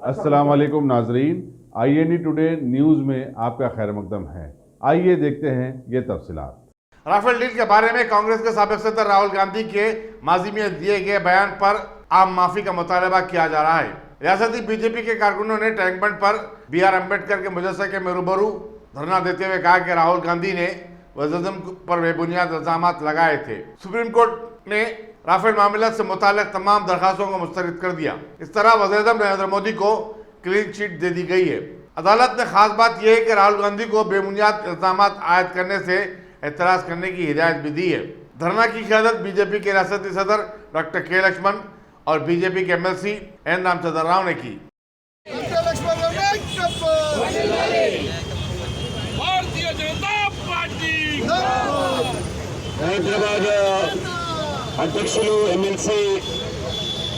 अस्सलाम वालेकुम नाजरीन, INE टुडे न्यूज़ में आपका खैर मकदम है। आइए देखते हैं ये तफसीलात। राफेल डील के बारे में कांग्रेस के साबिक सदर राहुल गांधी के माजी में दिए गए बयान पर आम माफी का मुतालबा किया जा रहा है। रियासती बीजेपी के कारकुनों ने टैंक बंड पर BR अम्बेडकर के मुजस्समे के रूबरू धरना देते हुए कहा कि राहुल गांधी ने वज़ीर पर बेबुनियाद इल्जाम लगाए थे। सुप्रीम कोर्ट ने राफेल मामले से मुताल्लिक तमाम दरखास्तों को मुस्तरद कर दिया। इस तरह वज़ीर नरेंद्र मोदी को क्लीन चिट दे दी गई है। अदालत ने खास बात यह है कि राहुल गांधी को बेबुनियाद इल्जाम आयद करने से एतराज करने की हिदायत भी दी है। धरना की क़यादत बीजेपी के रियासती सदर डॉक्टर के लक्ष्मण और बीजेपी के MLC N रामचंद्र राव ने की। भारतीय जनता पार्टी హైదరాబాద్ అధ్యక్షులు MLC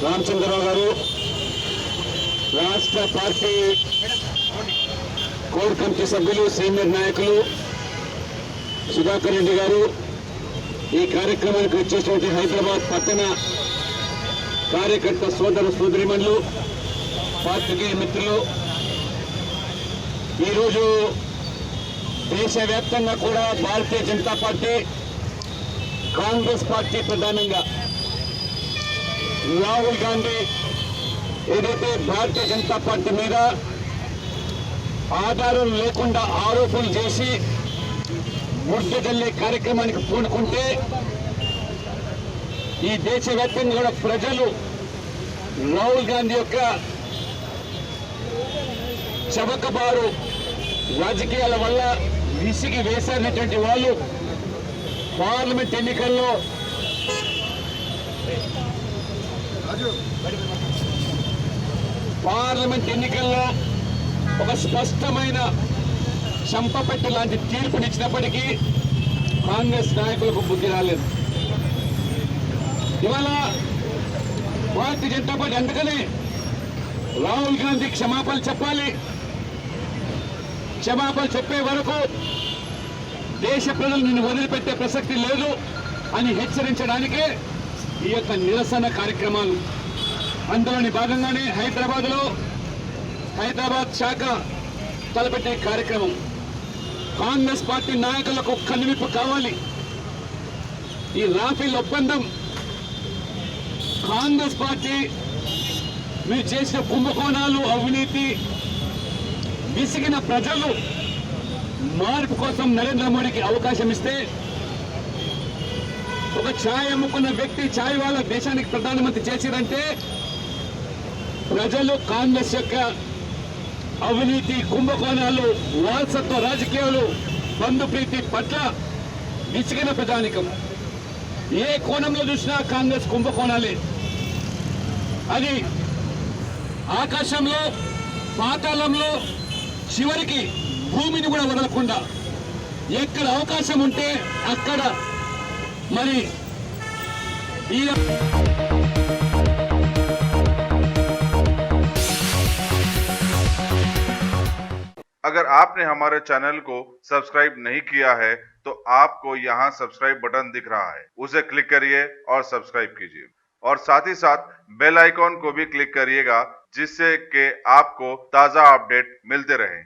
రామచంద్రరావు గారు, రాష్ట్ర పార్టీ కోర్ కమిటీ సభ్యులు, సీనియర్ నాయకులు సుధాకర్ రెడ్డి గారు, ఈ కార్యక్రమానికి వచ్చేటువంటి హైదరాబాద్ పట్టణ కార్యకర్త సోదర సోదరిమణులు, పాత్రికేయ మిత్రులు, ఈరోజు దేశవ్యాప్తంగా కూడా భారతీయ జనతా పార్టీ, కాంగ్రెస్ పార్టీ ప్రధానంగా రాహుల్ గాంధీ ఏదైతే భారతీయ జనతా పార్టీ మీద ఆధారం లేకుండా ఆరోపణలు చేసి ముద్దు జల్లే కార్యక్రమానికి పూనుకుంటే ఈ దేశవ్యాప్తంగా కూడా ప్రజలు రాహుల్ గాంధీ యొక్క చవకబారు రాజకీయాల వల్ల విసిగి వేసారినటువంటి వాళ్ళు పార్లమెంట్ ఎన్నికల్లో ఒక స్పష్టమైన చంపపెట్టు లాంటి తీర్పునిచ్చినప్పటికీ కాంగ్రెస్ నాయకులకు బుద్ధి రాలేదు. ఇవాళ భారతీయ జనతా పార్టీ అందుకనే రాహుల్ గాంధీ క్షమాపణ చెప్పాలి, క్షమాపణ చెప్పే వరకు దేశ ప్రజలు నిన్ను వదిలిపెట్టే ప్రసక్తి లేదు అని హెచ్చరించడానికే ఈ యొక్క నిరసన కార్యక్రమాలు. అందులోని భాగంగానే హైదరాబాద్ శాఖ తలపెట్టే కార్యక్రమం. కాంగ్రెస్ పార్టీ నాయకులకు కనువిప్పు కావాలి. ఈ రాఫెల్ ఒప్పందం కాంగ్రెస్ పార్టీ మీరు చేసిన కుంభకోణాలు, అవినీతి విసిగిన ప్రజలు మార్పు కోసం నరేంద్ర మోడీకి అవకాశం ఇస్తే, ఒక ఛాయ్ అమ్ముకున్న వ్యక్తి ఛాయ్ వాళ్ళ దేశానికి ప్రధానమంత్రి చేసిరంటే ప్రజలు కాంగ్రెస్ యొక్క అవినీతి, కుంభకోణాలు, వారసత్వ రాజకీయాలు, బంధుప్రీతి పట్ల విసిగిన ప్రజానికం. ఏ కోణంలో చూసినా కాంగ్రెస్ కుంభకోణాలే. అది ఆకాశంలో, పాతాళంలో, చివరికి భూమిని కూడా వదలకుండా ఎక్కడ అవకాశం ఉంటే అక్కడ మరి अगर आपने हमारे चैनल को सब्सक्राइब नहीं किया है तो आपको यहाँ सब्सक्राइब बटन दिख रहा है, उसे क्लिक करिए और सब्सक्राइब कीजिए और साथ ही साथ बेल आइकॉन को भी क्लिक करिएगा जिससे कि आपको ताज़ा अपडेट मिलते रहें।